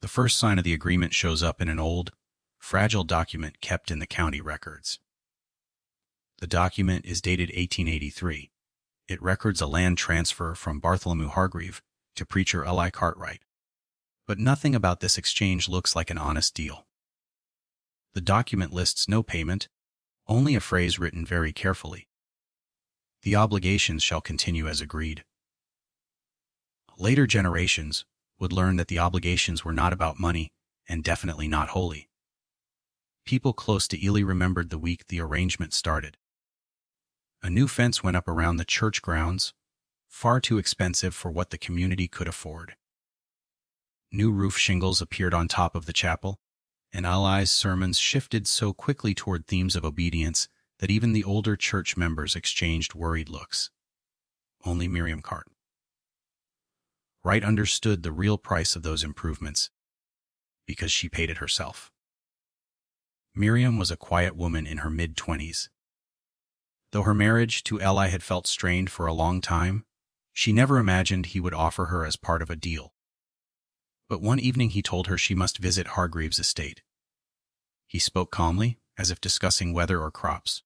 The first sign of the agreement shows up in an old, fragile document kept in the county records. The document is dated 1883. It records a land transfer from Bartholomew Hargreave to preacher Eli Cartwright. But nothing about this exchange looks like an honest deal. The document lists no payment, only a phrase written very carefully. The obligations shall continue as agreed. Later generations would learn that the obligations were not about money and definitely not holy. People close to Ely remembered the week the arrangement started. A new fence went up around the church grounds, far too expensive for what the community could afford. New roof shingles appeared on top of the chapel, and Eli's sermons shifted so quickly toward themes of obedience that even the older church members exchanged worried looks. Only Miriam Cartwright understood the real price of those improvements, because she paid it herself. Miriam was a quiet woman in her mid-20s. Though her marriage to Eli had felt strained for a long time, she never imagined he would offer her as part of a deal. But one evening he told her she must visit Hargreave's estate. He spoke calmly, as if discussing weather or crops.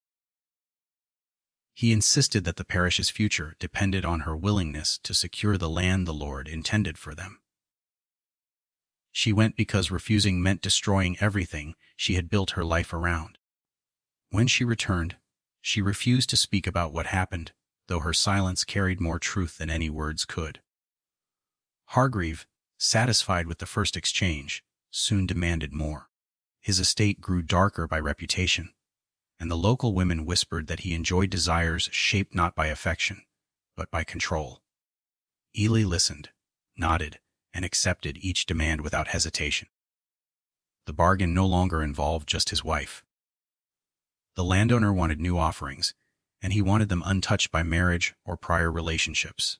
He insisted that the parish's future depended on her willingness to secure the land the Lord intended for them. She went because refusing meant destroying everything she had built her life around. When she returned, she refused to speak about what happened, though her silence carried more truth than any words could. Hargreave, satisfied with the first exchange, soon demanded more. His estate grew darker by reputation, and the local women whispered that he enjoyed desires shaped not by affection, but by control. Ely listened, nodded, and accepted each demand without hesitation. The bargain no longer involved just his wife. The landowner wanted new offerings, and he wanted them untouched by marriage or prior relationships.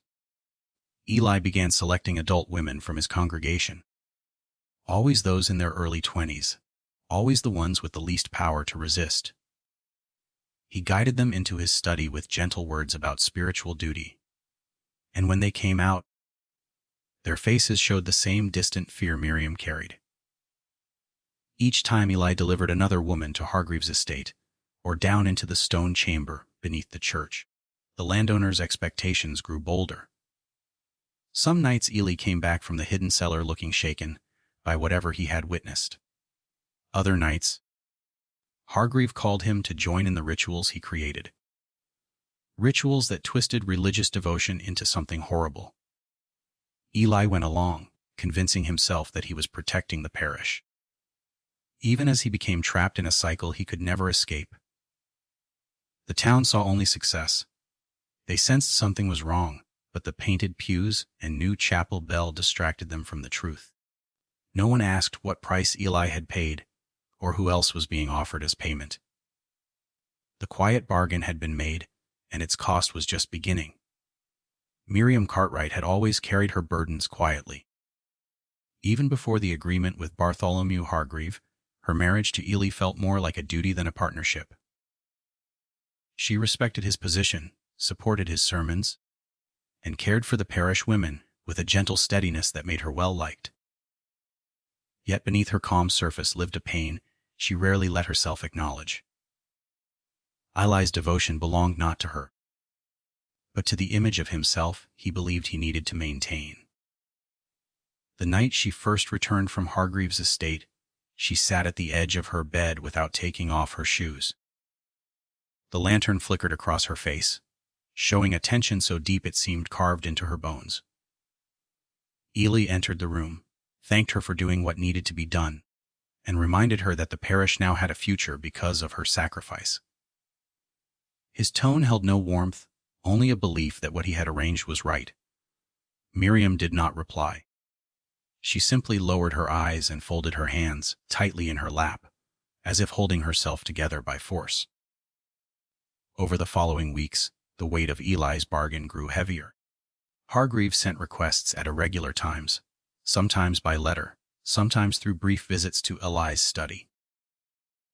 Eli began selecting adult women from his congregation. Always those in their early 20s, always the ones with the least power to resist. He guided them into his study with gentle words about spiritual duty. And when they came out, their faces showed the same distant fear Miriam carried. Each time Eli delivered another woman to Hargreave's estate, or down into the stone chamber beneath the church, the landowner's expectations grew bolder. Some nights Ely came back from the hidden cellar looking shaken by whatever he had witnessed. Other nights, Hargreave called him to join in the rituals he created. Rituals that twisted religious devotion into something horrible. Eli went along, convincing himself that he was protecting the parish. Even as he became trapped in a cycle he could never escape. The town saw only success. They sensed something was wrong, but the painted pews and new chapel bell distracted them from the truth. No one asked what price Eli had paid, or who else was being offered as payment. The quiet bargain had been made, and its cost was just beginning. Miriam Cartwright had always carried her burdens quietly. Even before the agreement with Bartholomew Hargreave, her marriage to Ely felt more like a duty than a partnership. She respected his position, supported his sermons, and cared for the parish women with a gentle steadiness that made her well-liked. Yet beneath her calm surface lived a pain she rarely let herself acknowledge. Eli's devotion belonged not to her, but to the image of himself he believed he needed to maintain. The night she first returned from Hargreave's estate, she sat at the edge of her bed without taking off her shoes. The lantern flickered across her face, showing a tension so deep it seemed carved into her bones. Ely entered the room, thanked her for doing what needed to be done, and reminded her that the parish now had a future because of her sacrifice. His tone held no warmth, only a belief that what he had arranged was right. Miriam did not reply. She simply lowered her eyes and folded her hands tightly in her lap, as if holding herself together by force. Over the following weeks, the weight of Eli's bargain grew heavier. Hargreave sent requests at irregular times, sometimes by letter, sometimes through brief visits to Eli's study.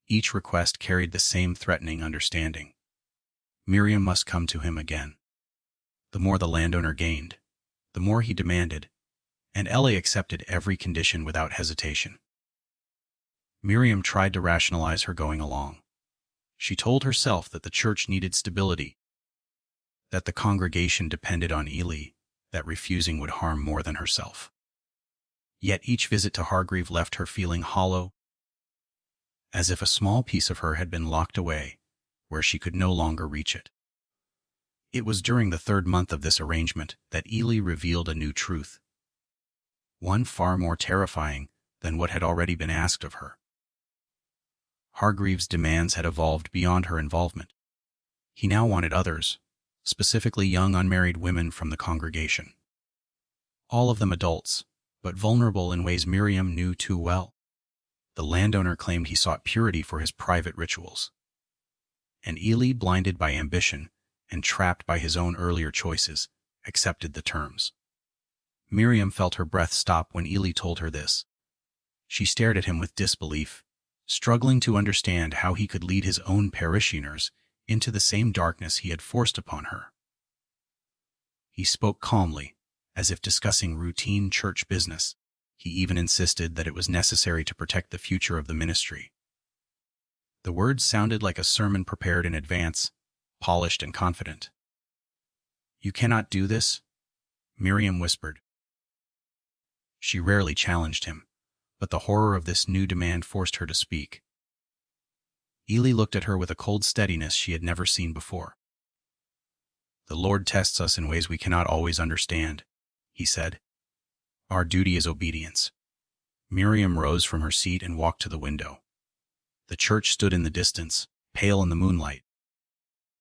Each request carried the same threatening understanding. Miriam must come to him again. The more the landowner gained, the more he demanded, and Ellie accepted every condition without hesitation. Miriam tried to rationalize her going along. She told herself that the church needed stability, that the congregation depended on Ely, that refusing would harm more than herself. Yet each visit to Hargreave left her feeling hollow, as if a small piece of her had been locked away, where she could no longer reach it. It was during the third month of this arrangement that Ely revealed a new truth, one far more terrifying than what had already been asked of her. Hargreave's demands had evolved beyond her involvement. He now wanted others, specifically young unmarried women from the congregation. All of them adults, but vulnerable in ways Miriam knew too well. The landowner claimed he sought purity for his private rituals. And Ely, blinded by ambition and trapped by his own earlier choices, accepted the terms. Miriam felt her breath stop when Ely told her this. She stared at him with disbelief, struggling to understand how he could lead his own parishioners into the same darkness he had forced upon her. He spoke calmly, as if discussing routine church business. He even insisted that it was necessary to protect the future of the ministry. The words sounded like a sermon prepared in advance, polished and confident. "You cannot do this?" Miriam whispered. She rarely challenged him, but the horror of this new demand forced her to speak. Ely looked at her with a cold steadiness she had never seen before. "The Lord tests us in ways we cannot always understand," he said. "Our duty is obedience." Miriam rose from her seat and walked to the window. The church stood in the distance, pale in the moonlight,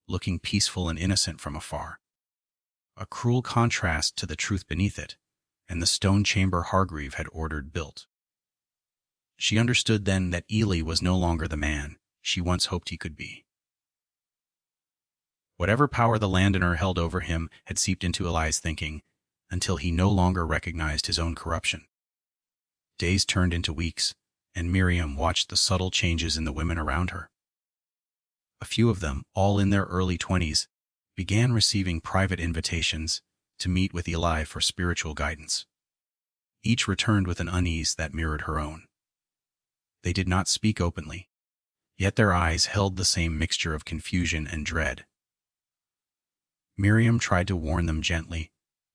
looking peaceful and innocent from afar. A cruel contrast to the truth beneath it, and the stone chamber Hargreave had ordered built. She understood then that Ely was no longer the man she once hoped he could be. Whatever power the landowner held over him had seeped into Eli's thinking, until he no longer recognized his own corruption. Days turned into weeks, and Miriam watched the subtle changes in the women around her. A few of them, all in their early 20s, began receiving private invitations to meet with Eli for spiritual guidance. Each returned with an unease that mirrored her own. They did not speak openly, yet their eyes held the same mixture of confusion and dread. Miriam tried to warn them gently,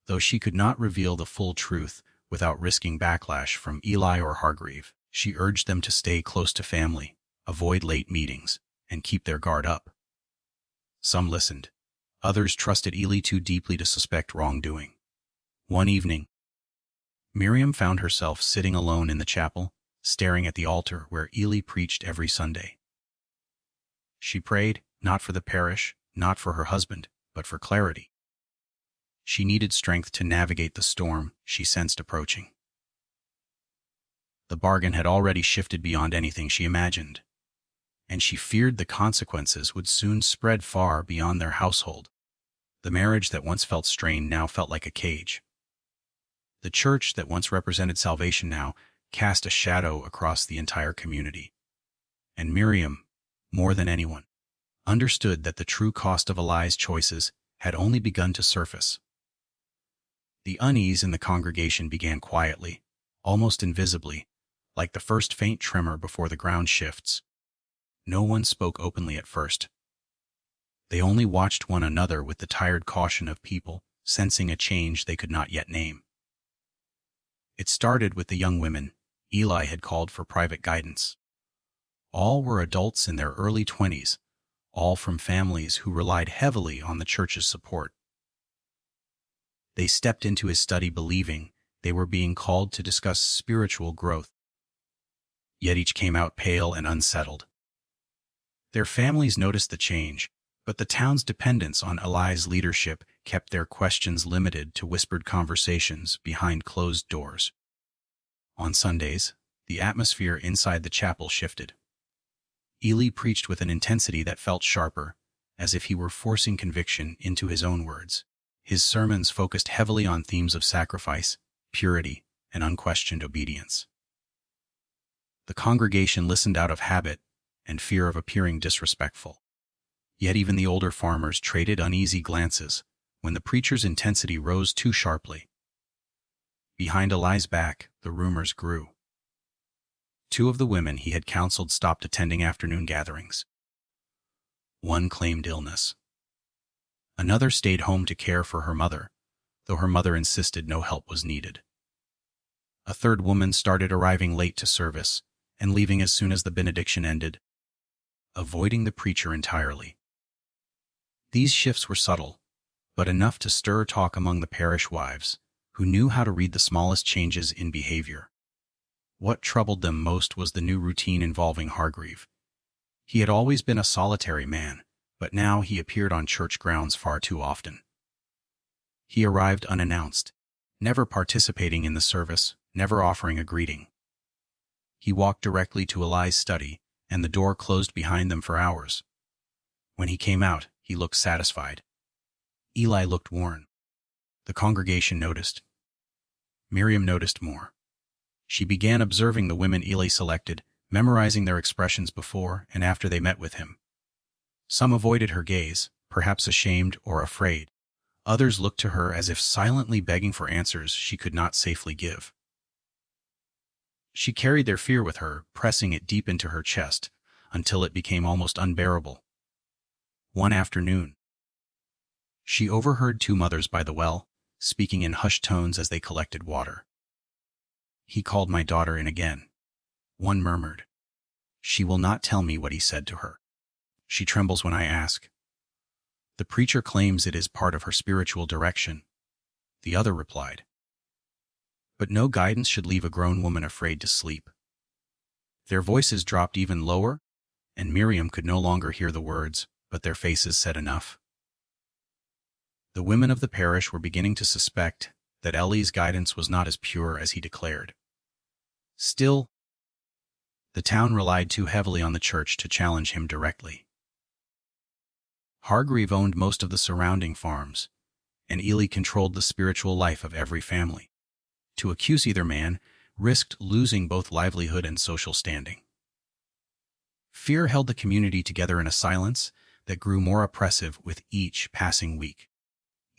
though she could not reveal the full truth without risking backlash from Eli or Hargreave. She urged them to stay close to family, avoid late meetings, and keep their guard up. Some listened. Others trusted Ely too deeply to suspect wrongdoing. One evening, Miriam found herself sitting alone in the chapel, staring at the altar where Ely preached every Sunday. She prayed, not for the parish, not for her husband, but for clarity. She needed strength to navigate the storm she sensed approaching. The bargain had already shifted beyond anything she imagined, and she feared the consequences would soon spread far beyond their household. The marriage that once felt strained now felt like a cage. The church that once represented salvation now cast a shadow across the entire community. And Miriam, more than anyone, understood that the true cost of Eli's choices had only begun to surface. The unease in the congregation began quietly, almost invisibly, like the first faint tremor before the ground shifts. No one spoke openly at first. They only watched one another with the tired caution of people sensing a change they could not yet name. It started with the young women Eli had called for private guidance. All were adults in their early 20s, all from families who relied heavily on the church's support. They stepped into his study believing they were being called to discuss spiritual growth. Yet each came out pale and unsettled. Their families noticed the change, but the town's dependence on Eli's leadership kept their questions limited to whispered conversations behind closed doors. On Sundays, the atmosphere inside the chapel shifted. Ely preached with an intensity that felt sharper, as if he were forcing conviction into his own words. His sermons focused heavily on themes of sacrifice, purity, and unquestioned obedience. The congregation listened out of habit and fear of appearing disrespectful. Yet even the older farmers traded uneasy glances when the preacher's intensity rose too sharply. Behind Eli's back, the rumors grew. Two of the women he had counseled stopped attending afternoon gatherings. One claimed illness. Another stayed home to care for her mother, though her mother insisted no help was needed. A third woman started arriving late to service and leaving as soon as the benediction ended, avoiding the preacher entirely. These shifts were subtle, but enough to stir talk among the parish wives, who knew how to read the smallest changes in behavior. What troubled them most was the new routine involving Hargreave. He had always been a solitary man, but now he appeared on church grounds far too often. He arrived unannounced, never participating in the service, never offering a greeting. He walked directly to Eli's study, and the door closed behind them for hours. When he came out, he looked satisfied. Eli looked worn. The congregation noticed. Miriam noticed more. She began observing the women Eli selected, memorizing their expressions before and after they met with him. Some avoided her gaze, perhaps ashamed or afraid. Others looked to her as if silently begging for answers she could not safely give. She carried their fear with her, pressing it deep into her chest, until it became almost unbearable. One afternoon, she overheard two mothers by the well, speaking in hushed tones as they collected water. "He called my daughter in again." One murmured, "She will not tell me what he said to her. She trembles when I ask." "The preacher claims it is part of her spiritual direction." The other replied, "But no guidance should leave a grown woman afraid to sleep." Their voices dropped even lower, and Miriam could no longer hear the words, but their faces said enough. The women of the parish were beginning to suspect that Eli's guidance was not as pure as he declared. Still, the town relied too heavily on the church to challenge him directly. Hargreave owned most of the surrounding farms, and Eli controlled the spiritual life of every family. To accuse either man risked losing both livelihood and social standing. Fear held the community together in a silence that grew more oppressive with each passing week.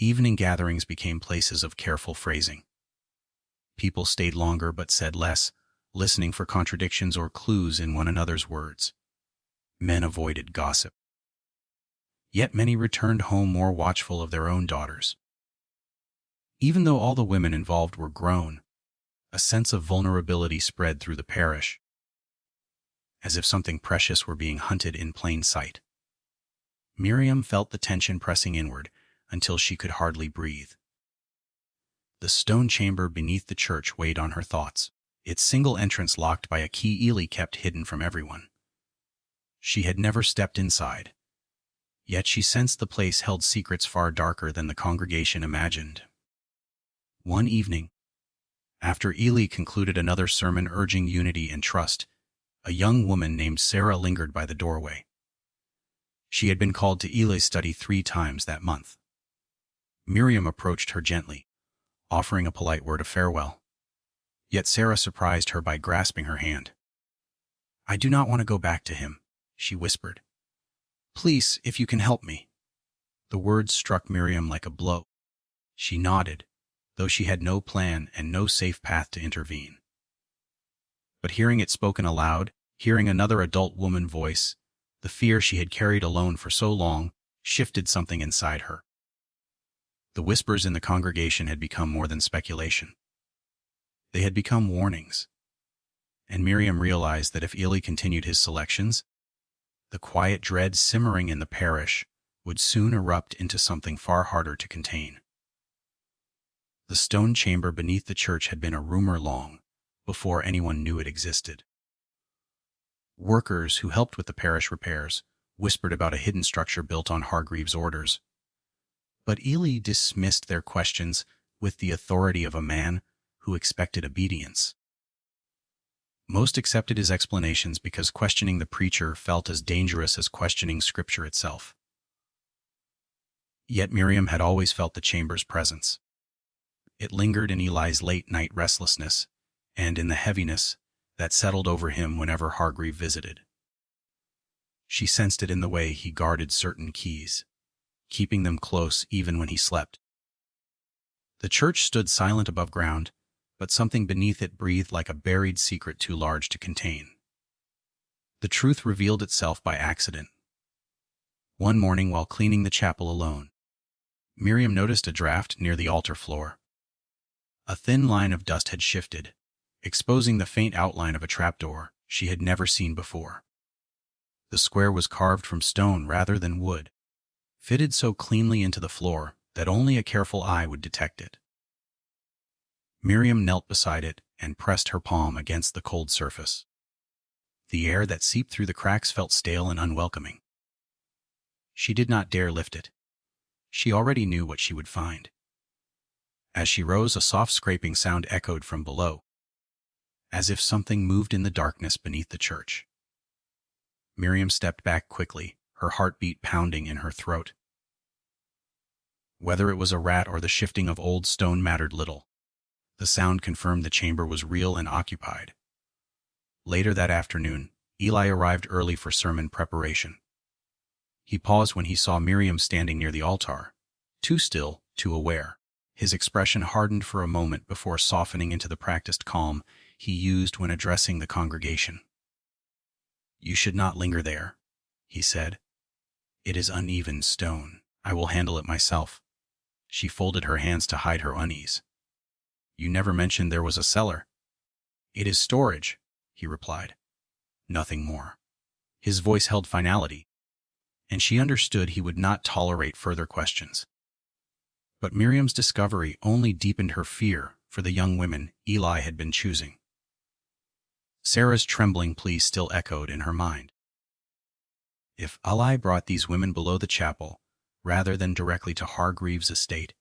Evening gatherings became places of careful phrasing. People stayed longer but said less, listening for contradictions or clues in one another's words. Men avoided gossip. Yet many returned home more watchful of their own daughters. Even though all the women involved were grown, a sense of vulnerability spread through the parish, as if something precious were being hunted in plain sight. Miriam felt the tension pressing inward until she could hardly breathe. The stone chamber beneath the church weighed on her thoughts, its single entrance locked by a key Eli kept hidden from everyone. She had never stepped inside, yet she sensed the place held secrets far darker than the congregation imagined. One evening, after Eli concluded another sermon urging unity and trust, a young woman named Sarah lingered by the doorway. She had been called to Eli's study 3 times that month. Miriam approached her gently, offering a polite word of farewell. Yet Sarah surprised her by grasping her hand. "I do not want to go back to him," she whispered. "Please, if you can help me." The words struck Miriam like a blow. She nodded, though she had no plan and no safe path to intervene. But hearing it spoken aloud, hearing another adult woman voice, the fear she had carried alone for so long shifted something inside her. The whispers in the congregation had become more than speculation. They had become warnings. And Miriam realized that if Eli continued his selections, the quiet dread simmering in the parish would soon erupt into something far harder to contain. The stone chamber beneath the church had been a rumor long before anyone knew it existed. Workers who helped with the parish repairs whispered about a hidden structure built on Hargreave's orders. But Eli dismissed their questions with the authority of a man who expected obedience. Most accepted his explanations because questioning the preacher felt as dangerous as questioning Scripture itself. Yet Miriam had always felt the chamber's presence. It lingered in Eli's late-night restlessness and in the heaviness that settled over him whenever Hargreave visited. She sensed it in the way he guarded certain keys, keeping them close even when he slept. The church stood silent above ground, but something beneath it breathed like a buried secret too large to contain. The truth revealed itself by accident. One morning while cleaning the chapel alone, Miriam noticed a draft near the altar floor. A thin line of dust had shifted, exposing the faint outline of a trapdoor she had never seen before. The square was carved from stone rather than wood, fitted so cleanly into the floor that only a careful eye would detect it. Miriam knelt beside it and pressed her palm against the cold surface. The air that seeped through the cracks felt stale and unwelcoming. She did not dare lift it. She already knew what she would find. As she rose, a soft scraping sound echoed from below, as if something moved in the darkness beneath the church. Miriam stepped back quickly, her heartbeat pounding in her throat. Whether it was a rat or the shifting of old stone mattered little. The sound confirmed the chamber was real and occupied. Later that afternoon, Eli arrived early for sermon preparation. He paused when he saw Miriam standing near the altar, too still, too aware. His expression hardened for a moment before softening into the practiced calm he used when addressing the congregation. "You should not linger there," he said. "It is uneven stone. I will handle it myself." She folded her hands to hide her unease. "You never mentioned there was a cellar." "It is storage," he replied. Nothing more. His voice held finality, and she understood he would not tolerate further questions. But Miriam's discovery only deepened her fear for the young women Eli had been choosing. Sarah's trembling plea still echoed in her mind. If Eli brought these women below the chapel, rather than directly to Hargreaves' estate,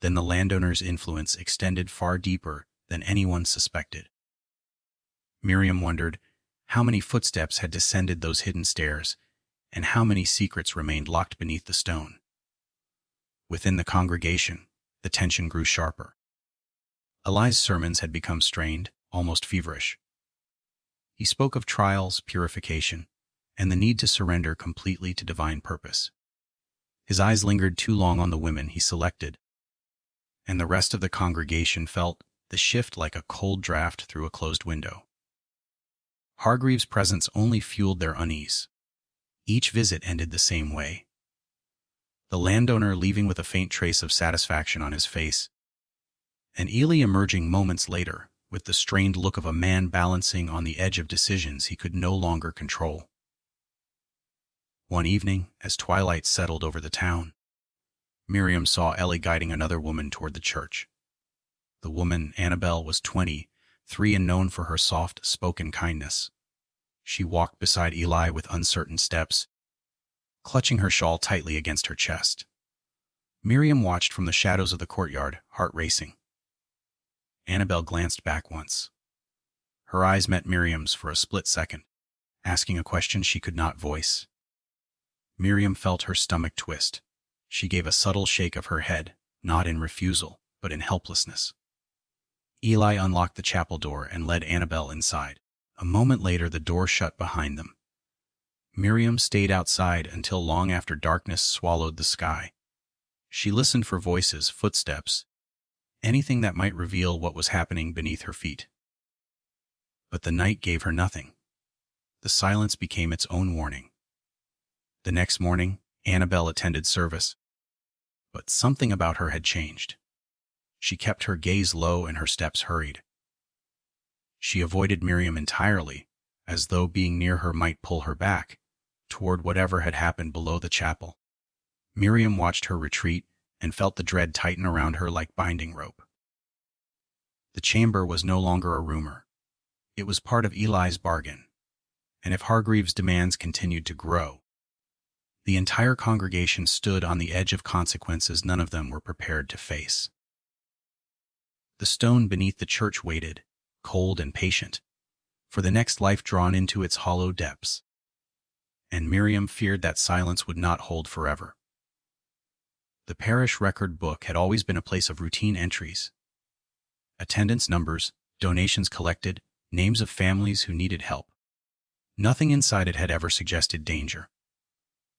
then the landowner's influence extended far deeper than anyone suspected. Miriam wondered how many footsteps had descended those hidden stairs, and how many secrets remained locked beneath the stone. Within the congregation, the tension grew sharper. Eli's sermons had become strained, almost feverish. He spoke of trials, purification, and the need to surrender completely to divine purpose. His eyes lingered too long on the women he selected, and the rest of the congregation felt the shift like a cold draft through a closed window. Hargreaves' presence only fueled their unease. Each visit ended the same way. The landowner leaving with a faint trace of satisfaction on his face, and Eli emerging moments later with the strained look of a man balancing on the edge of decisions he could no longer control. One evening, as twilight settled over the town, Miriam saw Eli guiding another woman toward the church. The woman, Annabelle, was 23 and known for her soft-spoken kindness. She walked beside Eli with uncertain steps, clutching her shawl tightly against her chest. Miriam watched from the shadows of the courtyard, heart racing. Annabelle glanced back once. Her eyes met Miriam's for a split second, asking a question she could not voice. Miriam felt her stomach twist. She gave a subtle shake of her head, not in refusal, but in helplessness. Eli unlocked the chapel door and led Annabelle inside. A moment later, the door shut behind them. Miriam stayed outside until long after darkness swallowed the sky. She listened for voices, footsteps, anything that might reveal what was happening beneath her feet. But the night gave her nothing. The silence became its own warning. The next morning, Annabelle attended service, but something about her had changed. She kept her gaze low and her steps hurried. She avoided Miriam entirely, as though being near her might pull her back, toward whatever had happened below the chapel. Miriam watched her retreat and felt the dread tighten around her like binding rope. The chamber was no longer a rumor. It was part of Eli's bargain, and if Hargreaves' demands continued to grow, the entire congregation stood on the edge of consequences none of them were prepared to face. The stone beneath the church waited, cold and patient, for the next life drawn into its hollow depths, and Miriam feared that silence would not hold forever. The parish record book had always been a place of routine entries. Attendance numbers, donations collected, names of families who needed help. Nothing inside it had ever suggested danger.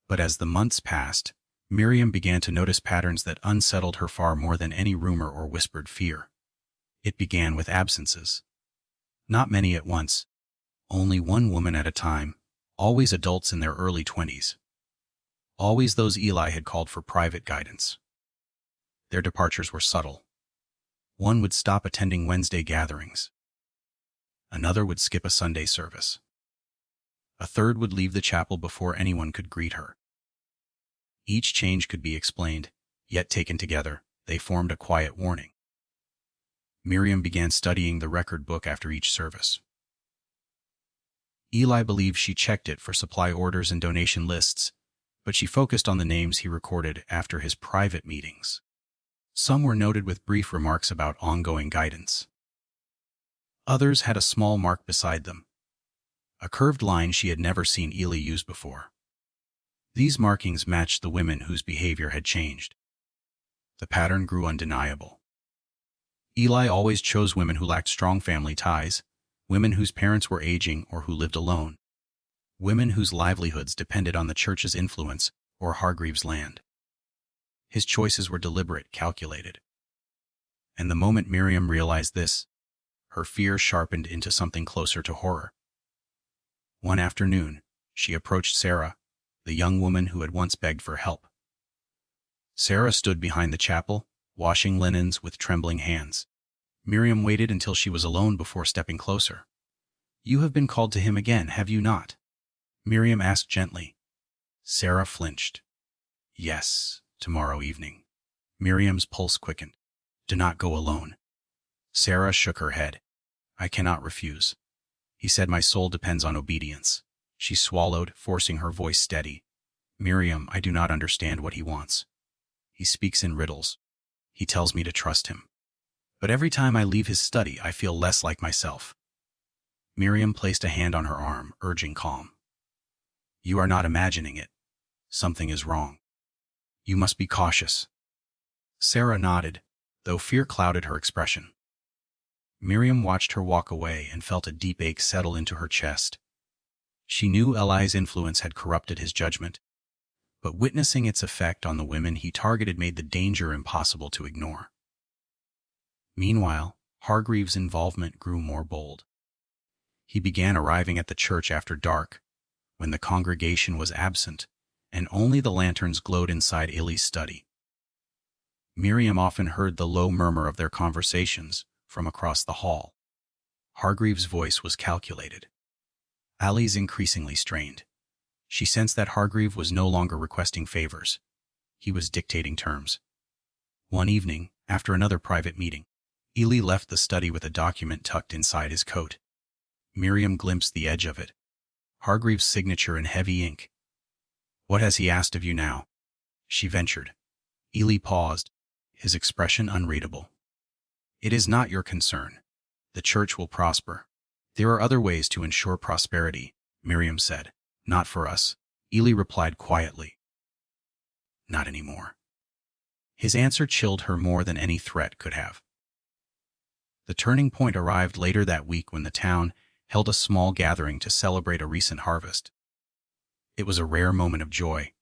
But as the months passed, Miriam began to notice patterns that unsettled her far more than any rumor or whispered fear. It began with absences. Not many at once, only one woman at a time, always adults in their early 20s. Always those Eli had called for private guidance. Their departures were subtle. One would stop attending Wednesday gatherings. Another would skip a Sunday service. A third would leave the chapel before anyone could greet her. Each change could be explained, yet taken together, they formed a quiet warning. Miriam began studying the record book after each service. Eli believed she checked it for supply orders and donation lists, but she focused on the names he recorded after his private meetings. Some were noted with brief remarks about ongoing guidance. Others had a small mark beside them, a curved line she had never seen Eli use before. These markings matched the women whose behavior had changed. The pattern grew undeniable. Eli always chose women who lacked strong family ties, women whose parents were aging or who lived alone, women whose livelihoods depended on the church's influence or Hargreaves' land. His choices were deliberate, calculated. And the moment Miriam realized this, her fear sharpened into something closer to horror. One afternoon, she approached Sarah, the young woman who had once begged for help. Sarah stood behind the chapel, washing linens with trembling hands. Miriam waited until she was alone before stepping closer. "You have been called to him again, have you not?" Miriam asked gently. Sarah flinched. "Yes, tomorrow evening." Miriam's pulse quickened. "Do not go alone." Sarah shook her head. "I cannot refuse. He said my soul depends on obedience." She swallowed, forcing her voice steady. "Miriam, I do not understand what he wants. He speaks in riddles. He tells me to trust him. But every time I leave his study, I feel less like myself." Miriam placed a hand on her arm, urging calm. "You are not imagining it. Something is wrong. You must be cautious." Sarah nodded, though fear clouded her expression. Miriam watched her walk away and felt a deep ache settle into her chest. She knew Eli's influence had corrupted his judgment, but witnessing its effect on the women he targeted made the danger impossible to ignore. Meanwhile, Hargreaves' involvement grew more bold. He began arriving at the church after dark, when the congregation was absent, and only the lanterns glowed inside Eli's study. Miriam often heard the low murmur of their conversations from across the hall. Hargreaves' voice was calculated. Ali's increasingly strained. She sensed that Hargreave was no longer requesting favors. He was dictating terms. One evening, after another private meeting, Eli left the study with a document tucked inside his coat. Miriam glimpsed the edge of it. Hargreaves' signature in heavy ink. "What has he asked of you now?" she ventured. Eli paused, his expression unreadable. "It is not your concern. The church will prosper. There are other ways to ensure prosperity," Miriam said. "Not for us," Eli replied quietly. "Not anymore." His answer chilled her more than any threat could have. The turning point arrived later that week when the town held a small gathering to celebrate a recent harvest. It was a rare moment of joy,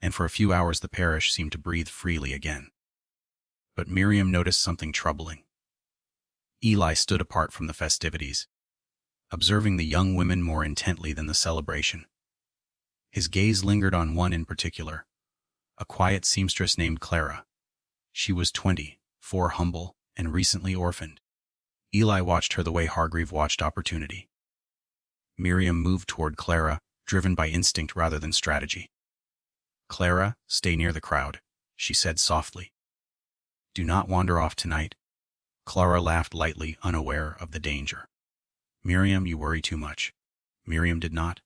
and for a few hours the parish seemed to breathe freely again. But Miriam noticed something troubling. Eli stood apart from the festivities, observing the young women more intently than the celebration. His gaze lingered on one in particular, a quiet seamstress named Clara. She was 24, humble, and recently orphaned. Eli watched her the way Hargreave watched opportunity. Miriam moved toward Clara, driven by instinct rather than strategy. "Clara, stay near the crowd," she said softly. "Do not wander off tonight." Clara laughed lightly, unaware of the danger. "Miriam, you worry too much." Miriam did not.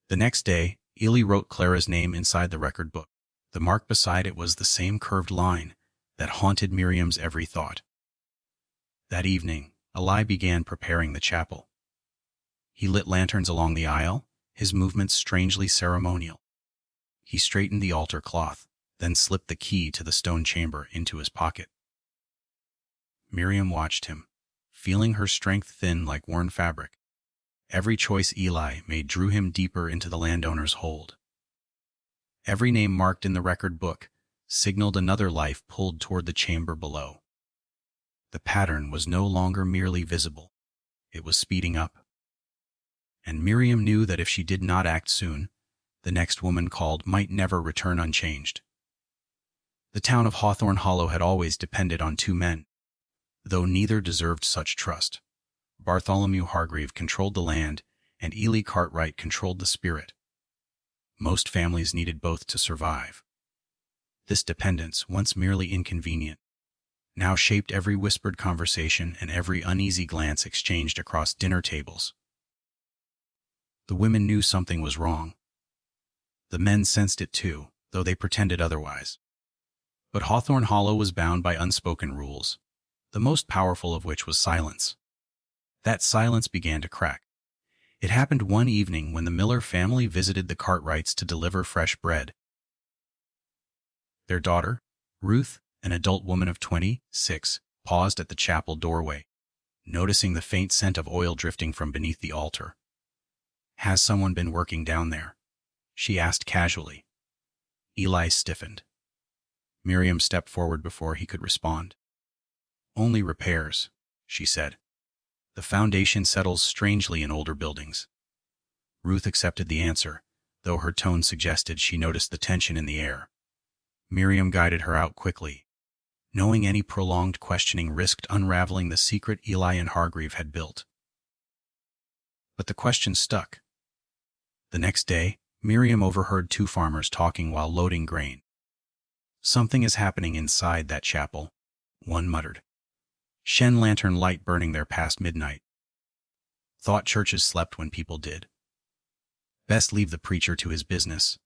The next day, Eli wrote Clara's name inside the record book. The mark beside it was the same curved line that haunted Miriam's every thought. That evening, Eli began preparing the chapel. He lit lanterns along the aisle, his movements strangely ceremonial. He straightened the altar cloth, then slipped the key to the stone chamber into his pocket. Miriam watched him, feeling her strength thin like worn fabric. Every choice Eli made drew him deeper into the landowner's hold. Every name marked in the record book signaled another life pulled toward the chamber below. The pattern was no longer merely visible. It was speeding up. And Miriam knew that if she did not act soon, the next woman called might never return unchanged. The town of Hawthorne Hollow had always depended on two men, though neither deserved such trust. Bartholomew Hargreave controlled the land, and Ely Cartwright controlled the spirit. Most families needed both to survive. This dependence, once merely inconvenient, now shaped every whispered conversation and every uneasy glance exchanged across dinner tables. The women knew something was wrong. The men sensed it too, though they pretended otherwise. But Hawthorne Hollow was bound by unspoken rules, the most powerful of which was silence. That silence began to crack. It happened one evening when the Miller family visited the Cartwrights to deliver fresh bread. Their daughter, Ruth, an adult woman of 26, paused at the chapel doorway, noticing the faint scent of oil drifting from beneath the altar. "Has someone been working down there?" she asked casually. Eli stiffened. Miriam stepped forward before he could respond. "Only repairs," she said. "The foundation settles strangely in older buildings." Ruth accepted the answer, though her tone suggested she noticed the tension in the air. Miriam guided her out quickly, knowing any prolonged questioning risked unraveling the secret Eli and Hargreave had built. But the question stuck. The next day, Miriam overheard two farmers talking while loading grain. "Something is happening inside that chapel," one muttered. "Shen lantern light burning there past midnight. Thought churches slept when people did. Best leave the preacher to his business,"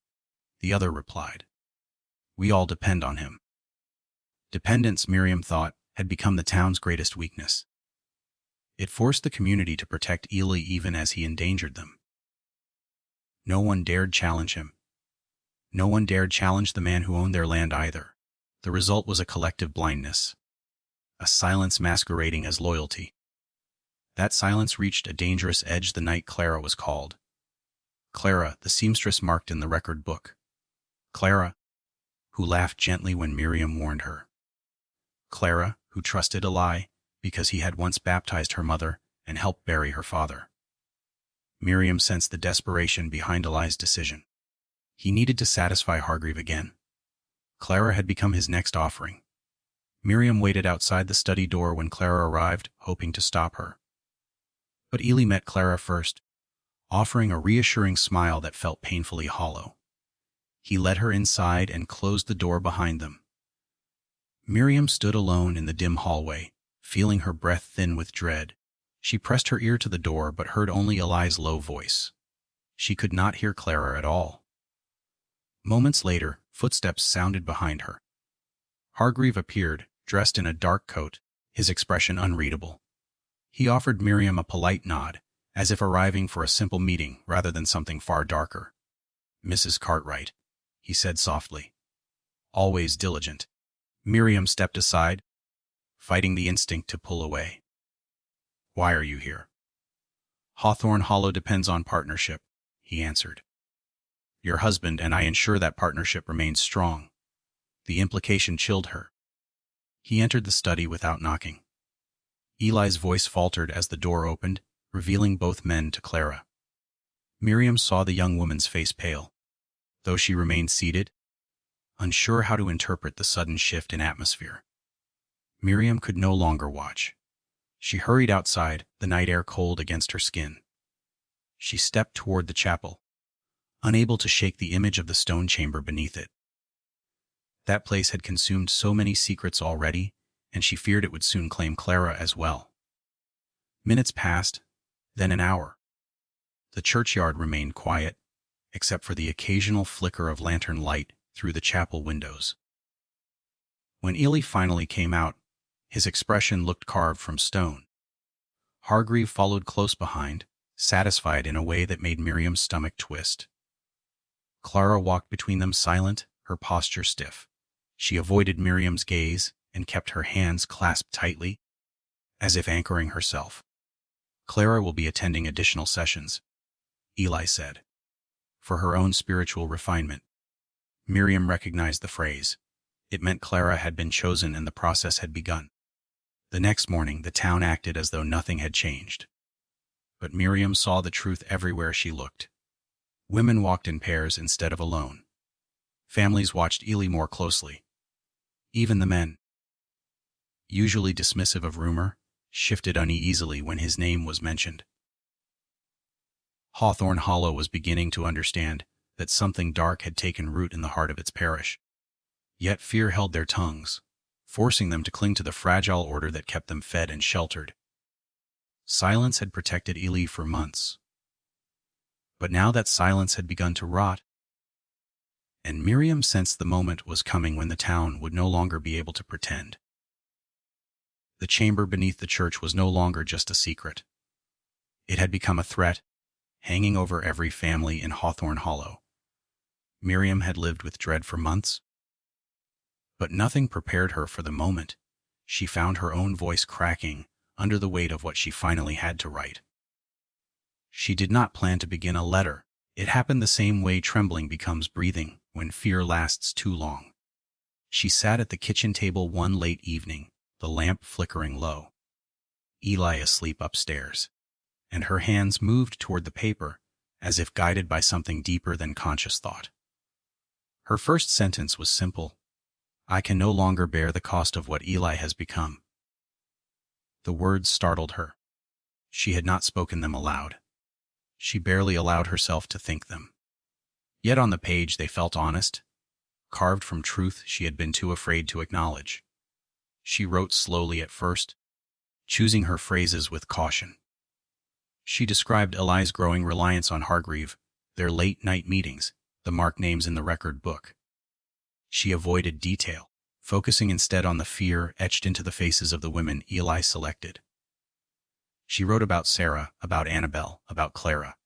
the other replied. "We all depend on him." Dependence, Miriam thought, had become the town's greatest weakness. It forced the community to protect Ely even as he endangered them. No one dared challenge him. No one dared challenge the man who owned their land either. The result was a collective blindness, a silence masquerading as loyalty. That silence reached a dangerous edge the night Clara was called. Clara, the seamstress marked in the record book. Clara, who laughed gently when Miriam warned her. Clara, who trusted Eli because he had once baptized her mother and helped bury her father. Miriam sensed the desperation behind Eli's decision. He needed to satisfy Hargreave again. Clara had become his next offering. Miriam waited outside the study door when Clara arrived, hoping to stop her. But Ely met Clara first, offering a reassuring smile that felt painfully hollow. He led her inside and closed the door behind them. Miriam stood alone in the dim hallway, feeling her breath thin with dread. She pressed her ear to the door but heard only Eli's low voice. She could not hear Clara at all. Moments later, footsteps sounded behind her. Hargreave appeared, dressed in a dark coat, his expression unreadable. He offered Miriam a polite nod, as if arriving for a simple meeting rather than something far darker. "Mrs. Cartwright," he said softly. "Always diligent." Miriam stepped aside, fighting the instinct to pull away. "Why are you here?" "Hawthorne Hollow depends on partnership," he answered. "Your husband and I ensure that partnership remains strong." The implication chilled her. He entered the study without knocking. Eli's voice faltered as the door opened, revealing both men to Clara. Miriam saw the young woman's face pale, though she remained seated, unsure how to interpret the sudden shift in atmosphere. Miriam could no longer watch. She hurried outside, the night air cold against her skin. She stepped toward the chapel, unable to shake the image of the stone chamber beneath it. That place had consumed so many secrets already, and she feared it would soon claim Clara as well. Minutes passed, then an hour. The churchyard remained quiet, except for the occasional flicker of lantern light through the chapel windows. When Ely finally came out, his expression looked carved from stone. Hargreave followed close behind, satisfied in a way that made Miriam's stomach twist. Clara walked between them silent, her posture stiff. She avoided Miriam's gaze and kept her hands clasped tightly, as if anchoring herself. "Clara will be attending additional sessions," Eli said, "for her own spiritual refinement." Miriam recognized the phrase. It meant Clara had been chosen and the process had begun. The next morning, the town acted as though nothing had changed. But Miriam saw the truth everywhere she looked. Women walked in pairs instead of alone. Families watched Ely more closely. Even the men, usually dismissive of rumor, shifted uneasily when his name was mentioned. Hawthorne Hollow was beginning to understand that something dark had taken root in the heart of its parish. Yet fear held their tongues, forcing them to cling to the fragile order that kept them fed and sheltered. Silence had protected Ely for months. But now that silence had begun to rot, and Miriam sensed the moment was coming when the town would no longer be able to pretend. The chamber beneath the church was no longer just a secret. It had become a threat, hanging over every family in Hawthorne Hollow. Miriam had lived with dread for months, but nothing prepared her for the moment she found her own voice cracking under the weight of what she finally had to write. She did not plan to begin a letter. It happened the same way trembling becomes breathing when fear lasts too long. She sat at the kitchen table one late evening, the lamp flickering low. Ely asleep upstairs, and her hands moved toward the paper as if guided by something deeper than conscious thought. Her first sentence was simple: "I can no longer bear the cost of what Ely has become." The words startled her. She had not spoken them aloud. She barely allowed herself to think them. Yet on the page they felt honest, carved from truth she had been too afraid to acknowledge. She wrote slowly at first, choosing her phrases with caution. She described Ely's growing reliance on Hargreave, their late-night meetings, the marked names in the record book. She avoided detail, focusing instead on the fear etched into the faces of the women Ely selected. She wrote about Sarah, about Annabelle, about Clara.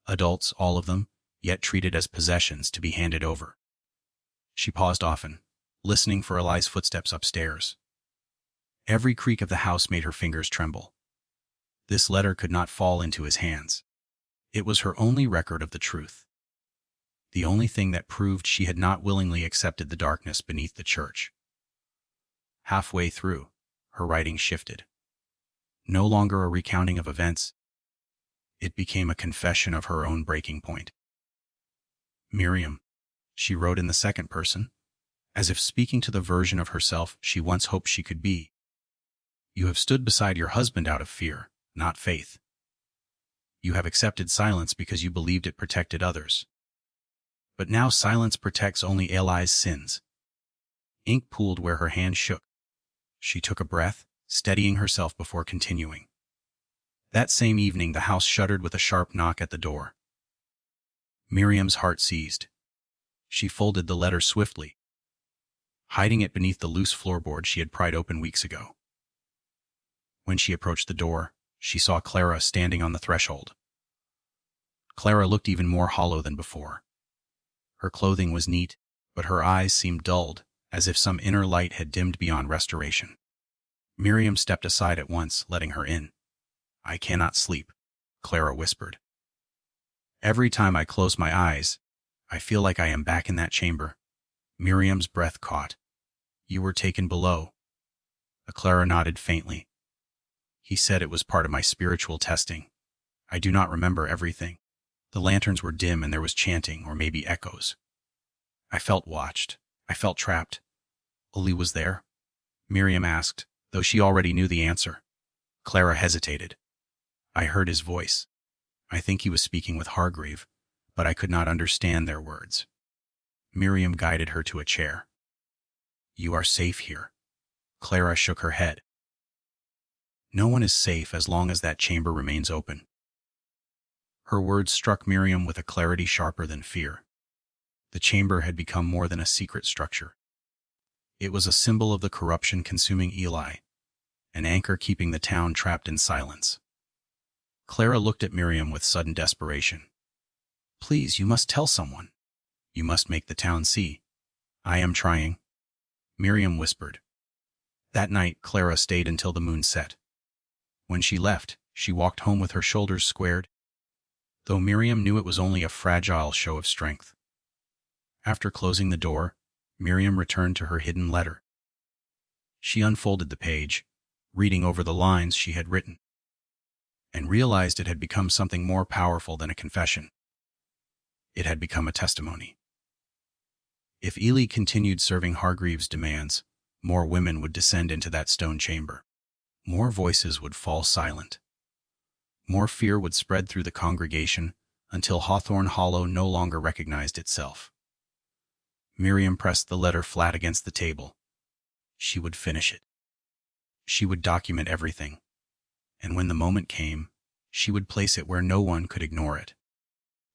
Adults, all of them, yet treated as possessions to be handed over. She paused often, listening for Ely's footsteps upstairs. Every creak of the house made her fingers tremble. This letter could not fall into his hands. It was her only record of the truth. The only thing that proved she had not willingly accepted the darkness beneath the church. Halfway through, her writing shifted. No longer a recounting of events, it became a confession of her own breaking point. "Miriam," she wrote in the second person, as if speaking to the version of herself she once hoped she could be. "You have stood beside your husband out of fear, not faith. You have accepted silence because you believed it protected others. But now silence protects only Ely's sins." Ink pooled where her hand shook. She took a breath, steadying herself before continuing. That same evening the house shuddered with a sharp knock at the door. Miriam's heart seized. She folded the letter swiftly, hiding it beneath the loose floorboard she had pried open weeks ago. When she approached the door, she saw Clara standing on the threshold. Clara looked even more hollow than before. Her clothing was neat, but her eyes seemed dulled, as if some inner light had dimmed beyond restoration. Miriam stepped aside at once, letting her in. "I cannot sleep," Clara whispered. "Every time I close my eyes, I feel like I am back in that chamber." Miriam's breath caught. "You were taken below." Clara nodded faintly. "He said it was part of my spiritual testing. I do not remember everything. The lanterns were dim and there was chanting, or maybe echoes. I felt watched. I felt trapped." "Ely was there?" Miriam asked, though she already knew the answer. Clara hesitated. "I heard his voice. I think he was speaking with Hargreave, but I could not understand their words." Miriam guided her to a chair. "You are safe here." Clara shook her head. "No one is safe as long as that chamber remains open." Her words struck Miriam with a clarity sharper than fear. The chamber had become more than a secret structure. It was a symbol of the corruption consuming Ely, an anchor keeping the town trapped in silence. Clara looked at Miriam with sudden desperation. "Please, you must tell someone. You must make the town see." "I am trying," Miriam whispered. That night, Clara stayed until the moon set. When she left, she walked home with her shoulders squared, though Miriam knew it was only a fragile show of strength. After closing the door, Miriam returned to her hidden letter. She unfolded the page, reading over the lines she had written, and realized it had become something more powerful than a confession. It had become a testimony. If Ely continued serving Hargreaves' demands, more women would descend into that stone chamber. More voices would fall silent. More fear would spread through the congregation until Hawthorne Hollow no longer recognized itself. Miriam pressed the letter flat against the table. She would finish it. She would document everything, and when the moment came, she would place it where no one could ignore it.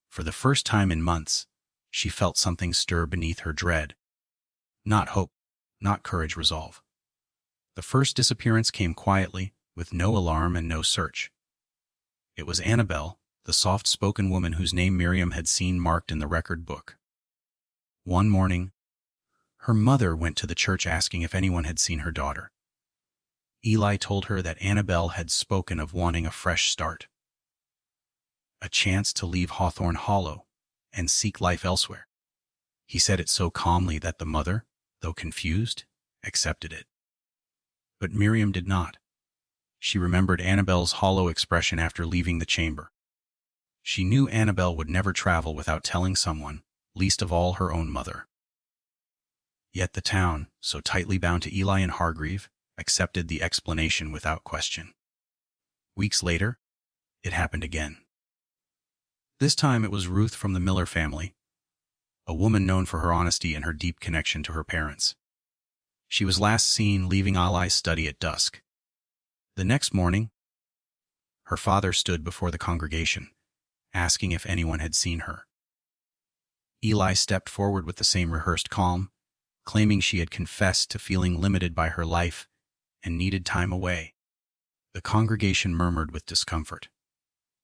For the first time in months, she felt something stir beneath her dread. Not hope, not courage, resolve. The first disappearance came quietly, with no alarm and no search. It was Annabel, the soft-spoken woman whose name Miriam had seen marked in the record book. One morning, her mother went to the church asking if anyone had seen her daughter. Ely told her that Annabel had spoken of wanting a fresh start, a chance to leave Hawthorne Hollow and seek life elsewhere. He said it so calmly that the mother, though confused, accepted it. But Miriam did not. She remembered Annabel's hollow expression after leaving the chamber. She knew Annabel would never travel without telling someone, least of all her own mother. Yet the town, so tightly bound to Ely and Hargreave, accepted the explanation without question. Weeks later, it happened again. This time it was Ruth from the Miller family, a woman known for her honesty and her deep connection to her parents. She was last seen leaving Eli's study at dusk. The next morning, her father stood before the congregation, asking if anyone had seen her. Ely stepped forward with the same rehearsed calm, claiming she had confessed to feeling limited by her life and needed time away. The congregation murmured with discomfort,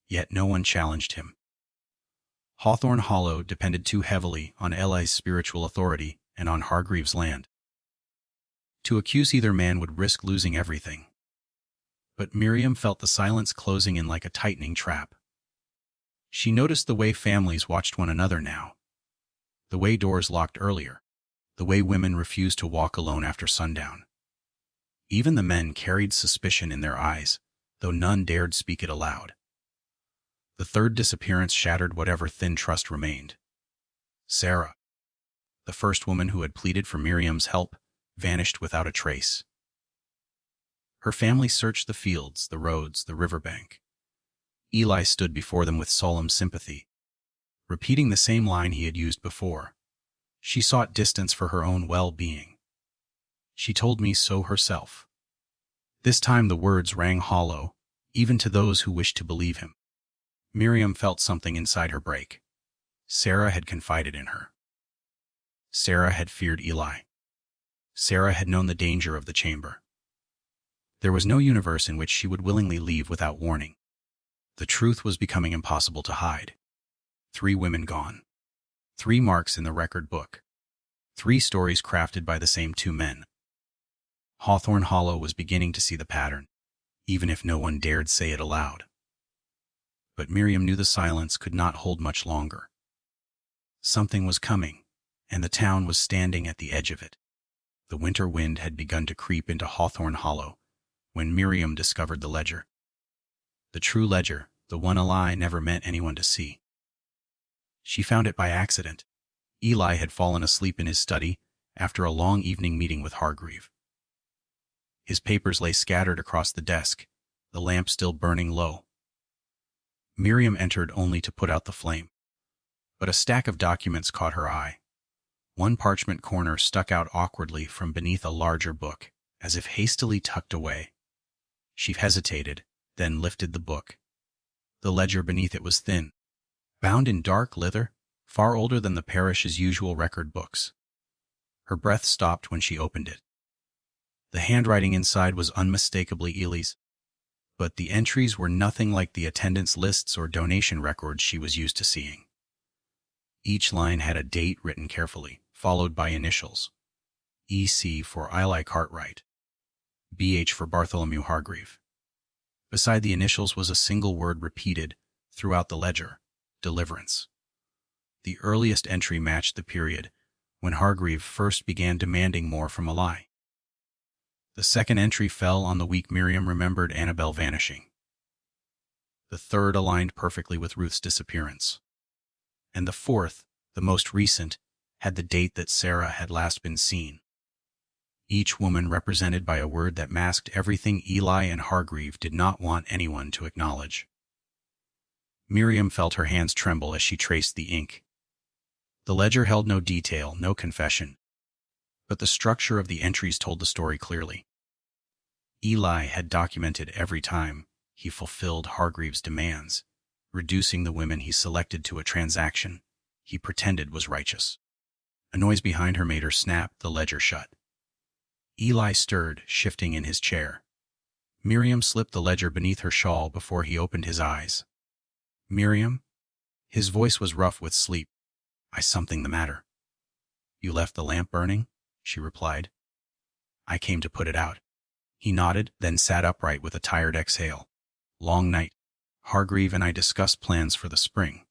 yet no one challenged him. Hawthorne Hollow depended too heavily on Eli's spiritual authority and on Hargreaves' land. To accuse either man would risk losing everything. But Miriam felt the silence closing in like a tightening trap. She noticed the way families watched one another now, the way doors locked earlier, the way women refused to walk alone after sundown. Even the men carried suspicion in their eyes, though none dared speak it aloud. The third disappearance shattered whatever thin trust remained. Sarah, the first woman who had pleaded for Miriam's help, vanished without a trace. Her family searched the fields, the roads, the riverbank. Ely stood before them with solemn sympathy, repeating the same line he had used before. She sought distance for her own well-being. She told me so herself. This time the words rang hollow, even to those who wished to believe him. Miriam felt something inside her break. Sarah had confided in her. Sarah had feared Ely. Sarah had known the danger of the chamber. There was no universe in which she would willingly leave without warning. The truth was becoming impossible to hide. 3 women gone. 3 marks in the record book. 3 stories crafted by the same 2 men. Hawthorne Hollow was beginning to see the pattern, even if no one dared say it aloud. But Miriam knew the silence could not hold much longer. Something was coming, and the town was standing at the edge of it. The winter wind had begun to creep into Hawthorne Hollow when Miriam discovered the ledger. The true ledger, the one Eli never meant anyone to see. She found it by accident. Ely had fallen asleep in his study after a long evening meeting with Hargreave. His papers lay scattered across the desk, the lamp still burning low. Miriam entered only to put out the flame. But a stack of documents caught her eye. One parchment corner stuck out awkwardly from beneath a larger book, as if hastily tucked away. She hesitated, then lifted the book. The ledger beneath it was thin, bound in dark leather, far older than the Parish's usual record books. Her breath stopped when she opened it. The handwriting inside was unmistakably Ely's, but the entries were nothing like the attendance lists or donation records she was used to seeing. Each line had a date written carefully, followed by initials. E.C. for Eli Cartwright, B.H. for Bartholomew Hargreave. Beside the initials was a single word repeated throughout the ledger: deliverance. The earliest entry matched the period when Hargreave first began demanding more from Eli. The second entry fell on the week Miriam remembered Annabelle vanishing. The third aligned perfectly with Ruth's disappearance. And the fourth, the most recent, had the date that Sarah had last been seen. Each woman represented by a word that masked everything Eli and Hargreave did not want anyone to acknowledge. Miriam felt her hands tremble as she traced the ink. The ledger held no detail, no confession, but the structure of the entries told the story clearly. Eli had documented every time he fulfilled Hargreave's demands, reducing the women he selected to a transaction he pretended was righteous. A noise behind her made her snap the ledger shut. Eli stirred, shifting in his chair. Miriam slipped the ledger beneath her shawl before he opened his eyes. "Miriam?" His voice was rough with sleep. "Is something the matter?" "You left the lamp burning?" she replied. "I came to put it out." He nodded, then sat upright with a tired exhale. "Long night. Hargreave and I discussed plans for the spring."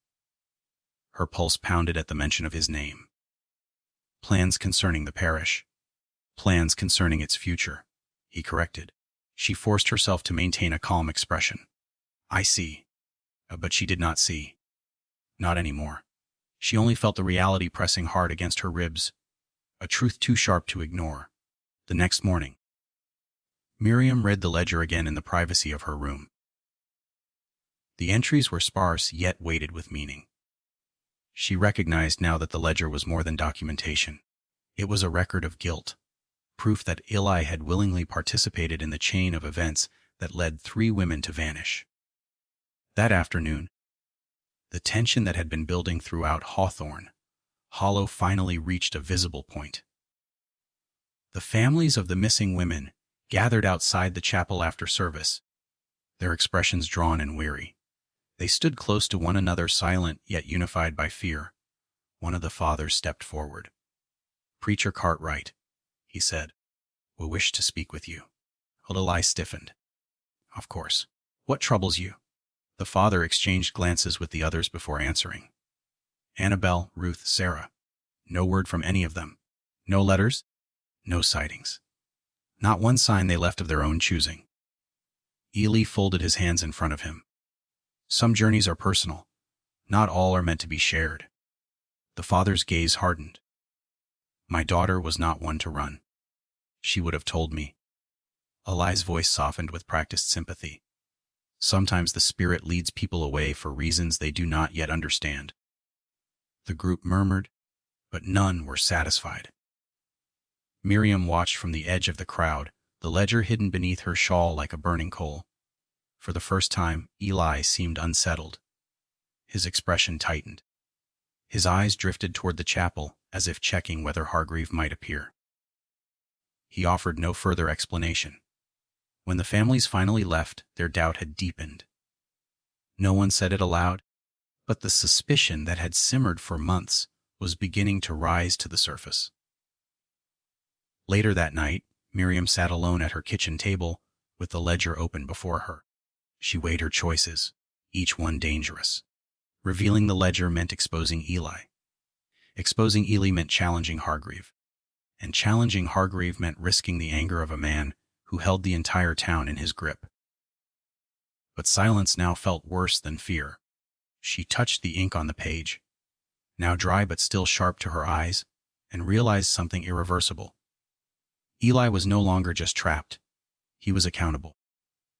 Her pulse pounded at the mention of his name. "Plans concerning the parish. Plans concerning its future," he corrected. She forced herself to maintain a calm expression. "I see." But she did not see. Not anymore. She only felt the reality pressing hard against her ribs, a truth too sharp to ignore. The next morning, Miriam read the ledger again in the privacy of her room. The entries were sparse yet weighted with meaning. She recognized now that the ledger was more than documentation. It was a record of guilt, proof that Eli had willingly participated in the chain of events that led 3 women to vanish. That afternoon, the tension that had been building throughout Hawthorne Hollow finally reached a visible point. The families of the missing women gathered outside the chapel after service, their expressions drawn and weary. They stood close to one another, silent yet unified by fear. One of the fathers stepped forward. "Preacher Cartwright," he said, "we wish to speak with you." Eli stiffened. "Of course. What troubles you?" The father exchanged glances with the others before answering. "Annabelle, Ruth, Sarah. No word from any of them. No letters, no sightings. Not one sign they left of their own choosing." Eli folded his hands in front of him. "Some journeys are personal. Not all are meant to be shared." The father's gaze hardened. "My daughter was not one to run. She would have told me." Eli's voice softened with practiced sympathy. "Sometimes the spirit leads people away for reasons they do not yet understand." The group murmured, but none were satisfied. Miriam watched from the edge of the crowd, the ledger hidden beneath her shawl like a burning coal. For the first time, Eli seemed unsettled. His expression tightened. His eyes drifted toward the chapel, as if checking whether Hargreave might appear. He offered no further explanation. When the families finally left, their doubt had deepened. No one said it aloud, but the suspicion that had simmered for months was beginning to rise to the surface. Later that night, Miriam sat alone at her kitchen table, with the ledger open before her. She weighed her choices, each one dangerous. Revealing the ledger meant exposing Eli. Exposing Eli meant challenging Hargreave. And challenging Hargreave meant risking the anger of a man who held the entire town in his grip. But silence now felt worse than fear. She touched the ink on the page, now dry but still sharp to her eyes, and realized something irreversible. Eli was no longer just trapped. He was accountable.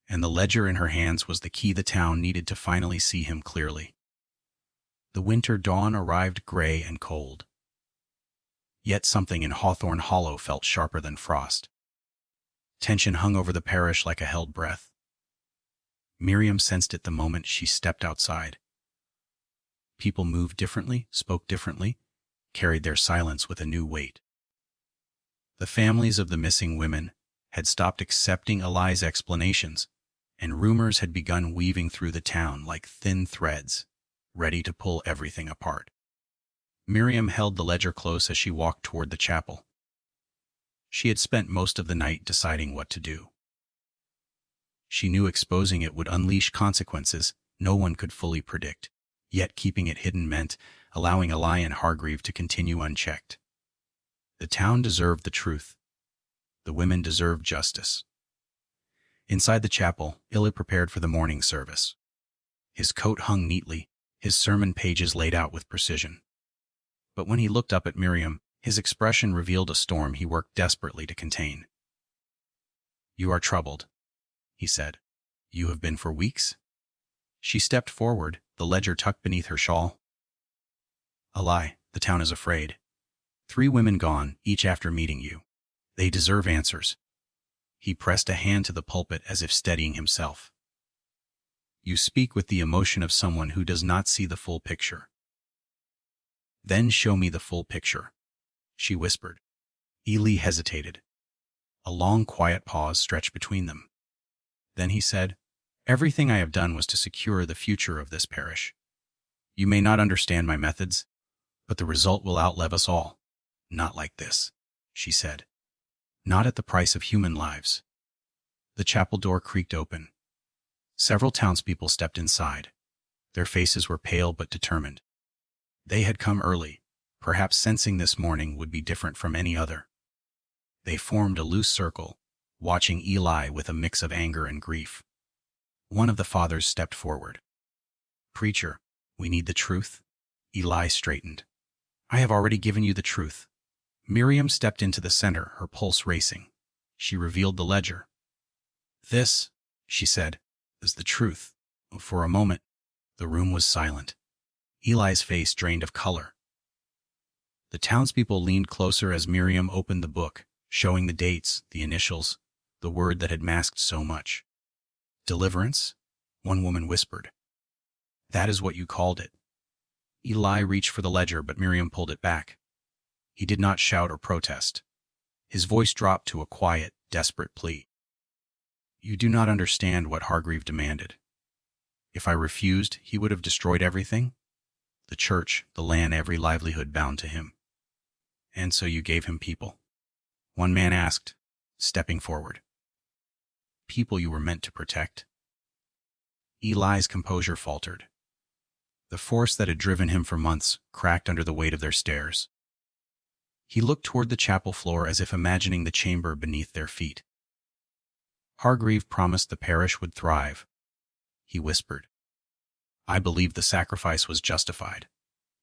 And the ledger in her hands was the key the town needed to finally see him clearly. The winter dawn arrived gray and cold. Yet something in Hawthorne Hollow felt sharper than frost. Tension hung over the parish like a held breath. Miriam sensed it the moment she stepped outside. People moved differently, spoke differently, carried their silence with a new weight. The families of the missing women had stopped accepting Eli's explanations, and rumors had begun weaving through the town like thin threads, ready to pull everything apart. Miriam held the ledger close as she walked toward the chapel. She had spent most of the night deciding what to do. She knew exposing it would unleash consequences no one could fully predict, yet keeping it hidden meant allowing Eli and Hargreave to continue unchecked. The town deserved the truth. The women deserve justice. Inside the chapel, Eli prepared for the morning service. His coat hung neatly, his sermon pages laid out with precision. But when he looked up at Miriam, his expression revealed a storm he worked desperately to contain. "You are troubled," he said. "You have been for weeks?" She stepped forward, the ledger tucked beneath her shawl. "A lie. The town is afraid. 3 women gone, each after meeting you. They deserve answers." He pressed a hand to the pulpit as if steadying himself. "You speak with the emotion of someone who does not see the full picture." "Then show me the full picture," she whispered. Eli hesitated. A long, quiet pause stretched between them. Then he said, "Everything I have done was to secure the future of this parish. You may not understand my methods, but the result will outlive us all. Not like this," she said. "Not at the price of human lives." The chapel door creaked open. Several townspeople stepped inside. Their faces were pale but determined. They had come early, perhaps sensing this morning would be different from any other. They formed a loose circle, watching Eli with a mix of anger and grief. One of the fathers stepped forward. "Preacher, we need the truth." Eli straightened. "I have already given you the truth." Miriam stepped into the center, her pulse racing. She revealed the ledger. "This," she said, "is the truth." For a moment, the room was silent. Eli's face drained of color. The townspeople leaned closer as Miriam opened the book, showing the dates, the initials, the word that had masked so much. "Deliverance?" one woman whispered. "That is what you called it." Eli reached for the ledger, but Miriam pulled it back. He did not shout or protest. His voice dropped to a quiet, desperate plea. "You do not understand what Hargreave demanded. If I refused, he would have destroyed everything. The church, the land, every livelihood bound to him. And so you gave him people." One man asked, stepping forward. "People you were meant to protect?" Eli's composure faltered. The force that had driven him for months cracked under the weight of their stares. He looked toward the chapel floor as if imagining the chamber beneath their feet. "Hargreave promised the parish would thrive," he whispered. "I believed the sacrifice was justified."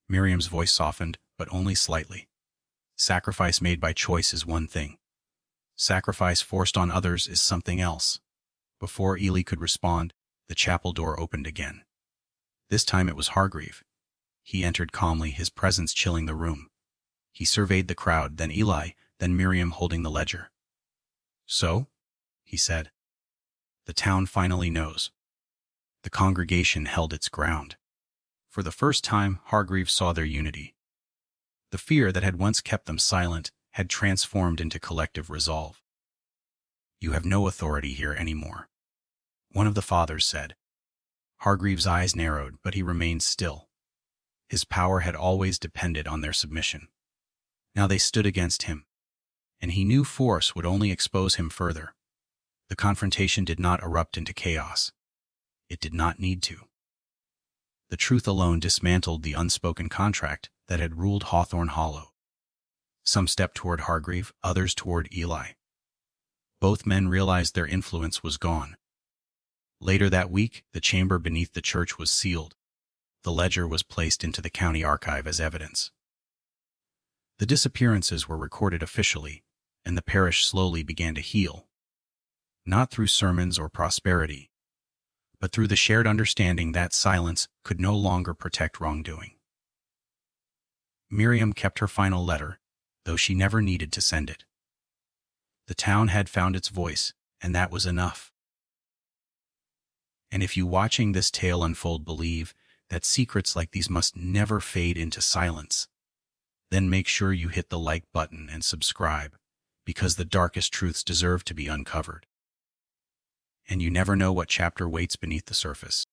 Miriam's voice softened, but only slightly. "Sacrifice made by choice is one thing. Sacrifice forced on others is something else." Before Eli could respond, the chapel door opened again. This time it was Hargreave. He entered calmly, his presence chilling the room. He surveyed the crowd, then Eli, then Miriam holding the ledger. "So?" he said. "The town finally knows." The congregation held its ground. For the first time, Hargreave saw their unity. The fear that had once kept them silent had transformed into collective resolve. "You have no authority here anymore," one of the fathers said. Hargreave's eyes narrowed, but he remained still. His power had always depended on their submission. Now they stood against him, and he knew force would only expose him further. The confrontation did not erupt into chaos. It did not need to. The truth alone dismantled the unspoken contract that had ruled Hawthorne Hollow. Some stepped toward Hargreave, others toward Eli. Both men realized their influence was gone. Later that week, the chamber beneath the church was sealed. The ledger was placed into the county archive as evidence. The disappearances were recorded officially, and the parish slowly began to heal. Not through sermons or prosperity, but through the shared understanding that silence could no longer protect wrongdoing. Miriam kept her final letter, though she never needed to send it. The town had found its voice, and that was enough. And if you watching this tale unfold believe that secrets like these must never fade into silence, then make sure you hit the like button and subscribe, because the darkest truths deserve to be uncovered. And you never know what chapter waits beneath the surface.